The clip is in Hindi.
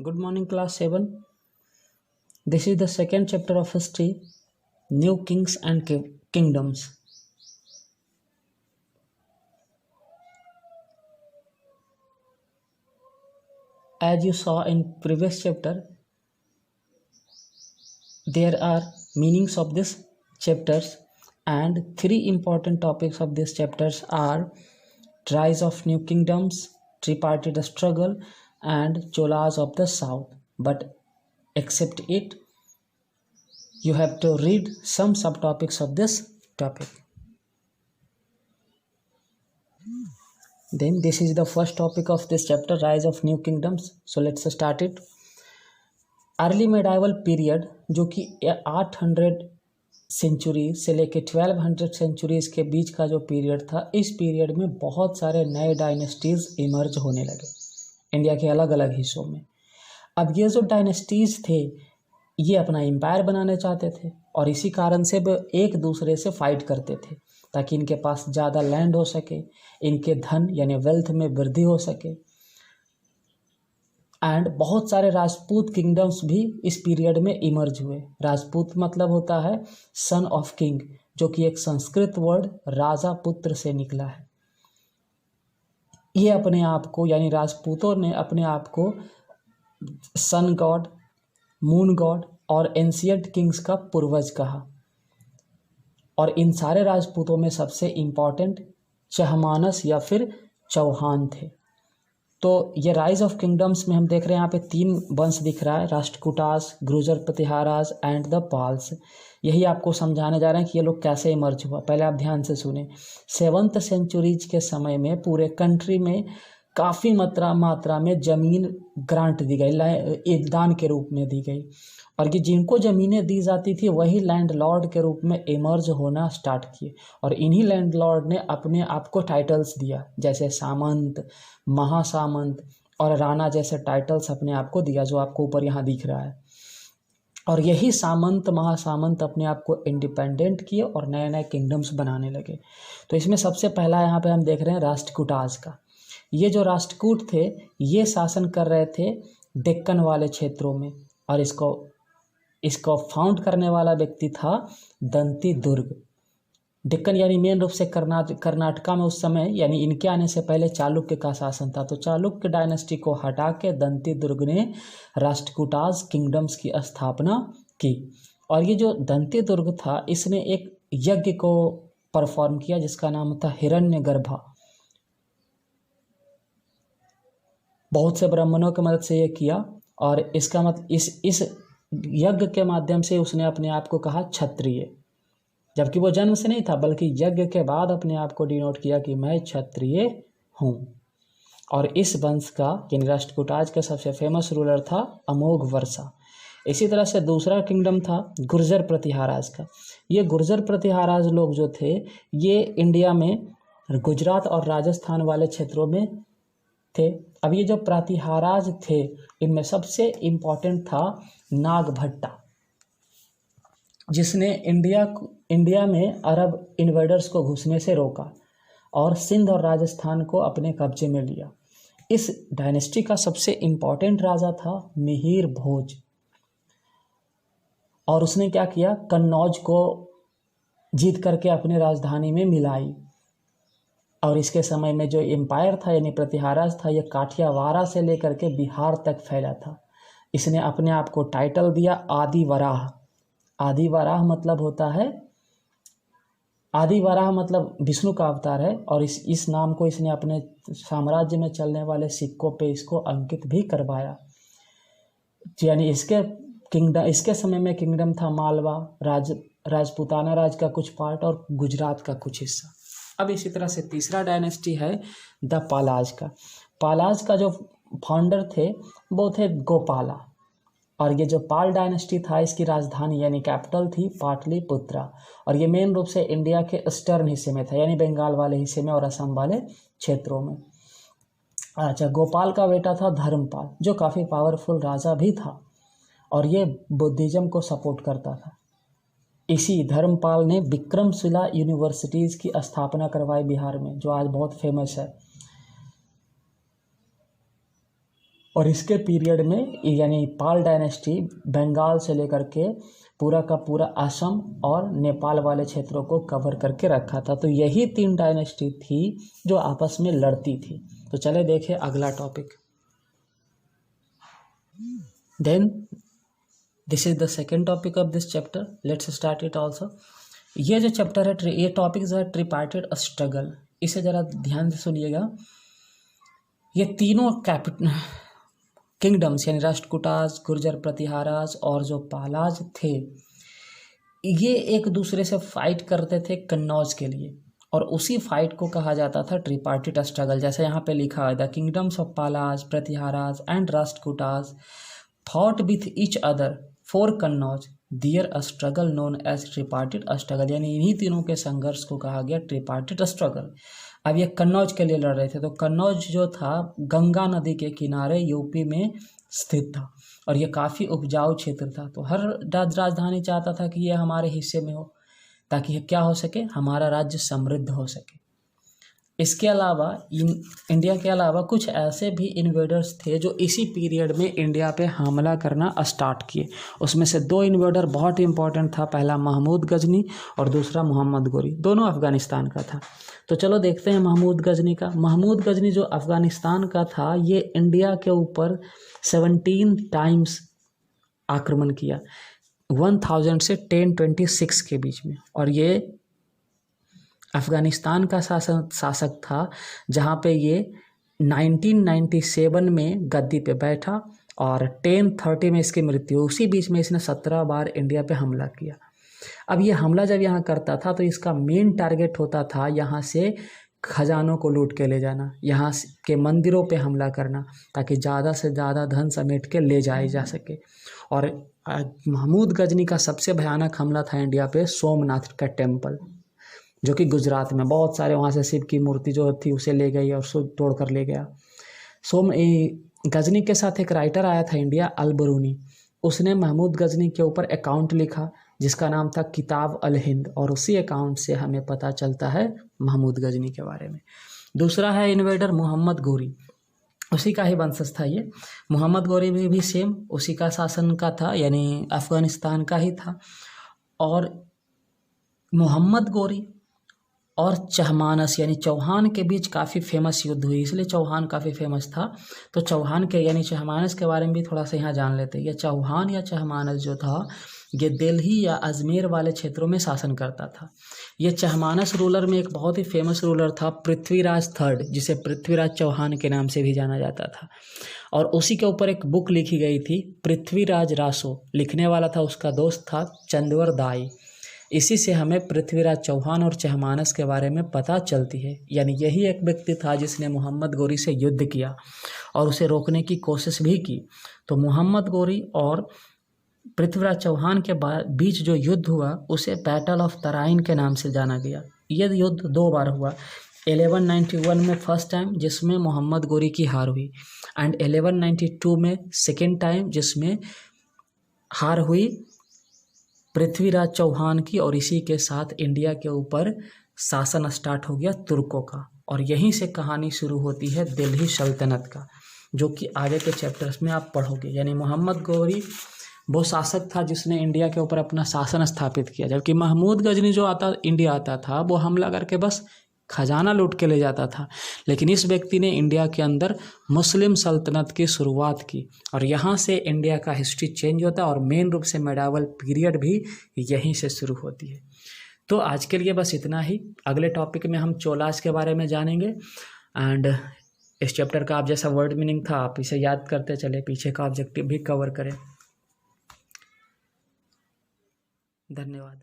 Good morning, class 7. This is the second chapter of history, New Kings and Kingdoms. As you saw in previous chapter, there are meanings of these chapters, and three important topics of these chapters are rise of new kingdoms, tripartite struggle, and Cholas of the south. But except it, you have to read some subtopics of this topic. Then this is the first topic of this chapter, rise of new kingdoms. So let's start it. Early medieval period, जो कि 800 सेंचुरी से लेके 1200 सेंचुरीज के बीच का जो पीरियड था, इस पीरियड में बहुत सारे नए डायनेस्टीज इमर्ज होने लगे इंडिया के अलग अलग हिस्सों में। अब ये जो डायनेस्टीज थे, ये अपना एम्पायर बनाने चाहते थे और इसी कारण से वो एक दूसरे से फाइट करते थे ताकि इनके पास ज़्यादा लैंड हो सके, इनके धन यानी वेल्थ में वृद्धि हो सके। एंड बहुत सारे राजपूत किंगडम्स भी इस पीरियड में इमर्ज हुए। राजपूत मतलब होता है सन ऑफ किंग, जो कि एक संस्कृत वर्ड राजा पुत्र से निकला है। ये अपने आप को यानी राजपूतों ने अपने आप को सन गॉड, मून गॉड और एंशिएंट किंग्स का पूर्वज कहा। और इन सारे राजपूतों में सबसे इम्पॉर्टेंट चहमानस या फिर चौहान थे। तो ये राइज ऑफ किंगडम्स में हम देख रहे हैं, यहाँ पे 3 वंश दिख रहा है, राष्ट्रकूटास, गुर्जर प्रतिहाराज एंड द पाल्स। यही आपको समझाने जा रहे हैं कि ये लोग कैसे इमर्ज हुआ। पहले आप ध्यान से सुने। 7th सेंचुरीज के समय में पूरे कंट्री में काफ़ी मात्रा में ज़मीन ग्रांट दी गई, दान के रूप में दी गई। और ये जिनको ज़मीनें दी जाती थी वही लैंड लॉर्ड के रूप में इमर्ज होना स्टार्ट किए। और इन्हीं लैंड लॉर्ड ने अपने आप को टाइटल्स दिया, जैसे सामंत, महासामंत और राणा जैसे टाइटल्स अपने आप को दिया, जो आपको ऊपर यहाँ दिख रहा है। और यही सामंत महासामंत अपने आप को इंडिपेंडेंट किए और नए नए किंगडम्स बनाने लगे। तो इसमें सबसे पहला यहाँ पे हम देख रहे हैं राष्ट्रकूटास का। ये जो राष्ट्रकूट थे, ये शासन कर रहे थे डेक्कन वाले क्षेत्रों में, और इसको फाउंड करने वाला व्यक्ति था दंती दुर्ग। डेक्कन यानी मेन रूप से कर्नाटका में उस समय यानी इनके आने से पहले चालुक्य का शासन था। तो चालुक्य डायनेस्टी को हटा के दंती दुर्ग ने राष्ट्रकूटास किंगडम्स की स्थापना की। और ये जो दंती दुर्ग था, इसने एक यज्ञ को परफॉर्म किया जिसका नाम था हिरण्यगर्भा। बहुत से ब्राह्मणों की मदद से ये किया, और इसका मतलब इस यज्ञ के माध्यम से उसने अपने आप को कहा क्षत्रिय, जबकि वो जन्म से नहीं था बल्कि यज्ञ के बाद अपने आप को डिनोट किया कि मैं क्षत्रिय हूँ। और इस वंश का यानी राष्ट्रकूटास का सबसे फेमस रूलर था अमोघ वर्षा। इसी तरह से दूसरा किंगडम था गुर्जर प्रतिहाराज का। ये गुर्जर प्रतिहाराज लोग जो थे, ये इंडिया में गुजरात और राजस्थान वाले क्षेत्रों में थे। अब ये जो प्रतिहाराज थे, इनमें सबसे इम्पॉर्टेंट था नागभट्टा, जिसने इंडिया में अरब इन्वेडर्स को घुसने से रोका और सिंध और राजस्थान को अपने कब्जे में लिया। इस डायनेस्टी का सबसे इम्पॉर्टेंट राजा था मिहिर भोज, और उसने क्या किया, कन्नौज को जीत करके अपने राजधानी में मिलाई। और इसके समय में जो एम्पायर था यानी प्रतिहाराज था, ये काठियावाड़ से लेकर के बिहार तक फैला था। इसने अपने आप को टाइटल दिया आदिवराह। आदिवराह मतलब होता है, आदिवराह मतलब विष्णु का अवतार है। और इस नाम को इसने अपने साम्राज्य में चलने वाले सिक्कों पे इसको अंकित भी करवाया। यानी इसके समय में किंगडम था मालवा, राजपूताना राज का कुछ पार्ट और गुजरात का कुछ हिस्सा। अब इसी तरह से तीसरा डायनेस्टी है द पालाज का। पालाज का जो फाउंडर थे वो थे गोपाला। और ये जो पाल डायनेस्टी था, इसकी राजधानी यानी कैपिटल थी पाटलिपुत्रा। और ये मेन रूप से इंडिया के ईस्टर्न हिस्से में था, यानी बंगाल वाले हिस्से में और असम वाले क्षेत्रों में। अच्छा, गोपाल का बेटा था धर्मपाल, जो काफ़ी पावरफुल राजा भी था और ये बुद्धिज्म को सपोर्ट करता था। इसी धर्मपाल ने विक्रमशिला यूनिवर्सिटीज़ की स्थापना करवाई बिहार में, जो आज बहुत फेमस है। और इसके पीरियड में यानी पाल डायनेस्टी बंगाल से लेकर के पूरा का पूरा असम और नेपाल वाले क्षेत्रों को कवर करके रखा था। तो यही 3 डायनेस्टी थी जो आपस में लड़ती थी। तो चले देखें अगला topic. Then this is the second topic of this chapter, let's start it also. ये जो चैप्टर है, ये टॉपिक जो है ट्रिपार्टिट स्ट्रगल, इसे ज़रा ध्यान से सुनिएगा। ये तीनों किंगडम्स यानी राष्ट्रकूटाज, गुर्जर प्रतिहाराज और जो पालाज थे, ये एक दूसरे से फाइट करते थे कन्नौज के लिए, और उसी फाइट को कहा जाता था ट्रिपार्टिट स्ट्रगल। जैसे यहाँ पे लिखा है, the kingdoms of Palas, Pratiharas and Rashtrakutas fought with each other for Kannauj, there a struggle known as tripartite struggle. यानी इन्हीं तीनों के संघर्ष को कहा गया ट्रिपार्टिट स्ट्रगल। अब ये कन्नौज के लिए लड़ रहे थे। तो कन्नौज जो था गंगा नदी के किनारे यूपी में स्थित था, और ये काफ़ी उपजाऊ क्षेत्र था। तो हर राजधानी चाहता था कि ये हमारे हिस्से में हो, ताकि क्या हो सके, हमारा राज्य समृद्ध हो सके। इसके अलावा इंडिया के अलावा कुछ ऐसे भी इन्वेडर्स थे जो इसी पीरियड में इंडिया पे हमला करना स्टार्ट किए। उसमें से 2 इन्वेडर बहुत इंपॉर्टेंट था, पहला महमूद गजनी और दूसरा मोहम्मद गोरी, दोनों अफ़गानिस्तान का था। तो चलो देखते हैं महमूद गजनी का। महमूद गजनी जो अफ़गानिस्तान का था, ये इंडिया के ऊपर 17 टाइम्स आक्रमण किया, 1000 से 1026 के बीच में। और ये अफ़गानिस्तान का शासक था, जहाँ पे ये 1997 में गद्दी पे बैठा और 1030 में इसकी मृत्यु। उसी बीच में इसने 17 बार इंडिया पे हमला किया। अब ये हमला जब यहाँ करता था तो इसका मेन टारगेट होता था यहाँ से खजानों को लूट के ले जाना, यहाँ के मंदिरों पे हमला करना, ताकि ज़्यादा से ज़्यादा धन समेट के ले जाए जा सके। और महमूद गजनी का सबसे भयानक हमला था इंडिया पे सोमनाथ का टेम्पल, जो कि गुजरात में, बहुत सारे वहाँ से शिव की मूर्ति जो थी उसे ले गई और उसको तोड़ कर ले गया। गजनी के साथ एक राइटर आया था इंडिया, अल-बरूनी, उसने महमूद गजनी के ऊपर अकाउंट लिखा जिसका नाम था किताब अल हिंद, और उसी अकाउंट से हमें पता चलता है महमूद गजनी के बारे में। दूसरा है इन्वेडर मोहम्मद गोरी, उसी का ही वंशज था ये। मोहम्मद गोरी भी सेम उसी का शासन का था, यानी अफ़गानिस्तान का ही था। और मोहम्मद गोरी और चहमानस यानी चौहान के बीच काफ़ी फेमस युद्ध हुई, इसलिए चौहान काफ़ी फेमस था। तो चौहान के यानी चहमानस के बारे में भी थोड़ा सा यहाँ जान लेते हैं। ये चौहान या चहमानस जो था, ये दिल्ली या अजमेर वाले क्षेत्रों में शासन करता था। ये चहमानस रूलर में एक बहुत ही फेमस रूलर था पृथ्वीराज III, जिसे पृथ्वीराज चौहान के नाम से भी जाना जाता था। और उसी के ऊपर एक बुक लिखी गई थी पृथ्वीराज रासो, लिखने वाला था उसका दोस्त था चंदवर दाई। इसी से हमें पृथ्वीराज चौहान और चहमानस के बारे में पता चलती है। यानी यही एक व्यक्ति था जिसने मोहम्मद गोरी से युद्ध किया और उसे रोकने की कोशिश भी की। तो मोहम्मद गोरी और पृथ्वीराज चौहान के बीच जो युद्ध हुआ उसे बैटल ऑफ तराइन के नाम से जाना गया। यह युद्ध 2 बार हुआ, 1191 में फर्स्ट टाइम जिसमें मोहम्मद गोरी की हार हुई, एंड 1192 में सेकेंड टाइम जिसमें हार हुई पृथ्वीराज चौहान की। और इसी के साथ इंडिया के ऊपर शासन स्टार्ट हो गया तुर्कों का, और यहीं से कहानी शुरू होती है दिल्ली सल्तनत का, जो कि आगे के चैप्टर्स में आप पढ़ोगे। यानी मोहम्मद गोरी वो शासक था जिसने इंडिया के ऊपर अपना शासन स्थापित किया, जबकि महमूद गजनी जो इंडिया आता था वो हमला करके बस खजाना लूट के ले जाता था। लेकिन इस व्यक्ति ने इंडिया के अंदर मुस्लिम सल्तनत की शुरुआत की, और यहाँ से इंडिया का हिस्ट्री चेंज होता है, और मेन रूप से मेडावल पीरियड भी यहीं से शुरू होती है। तो आज के लिए बस इतना ही। अगले टॉपिक में हम चोलास के बारे में जानेंगे, एंड इस चैप्टर का आप जैसा वर्ड मीनिंग था आप इसे याद करते चले, पीछे का ऑब्जेक्टिव भी कवर करें। धन्यवाद।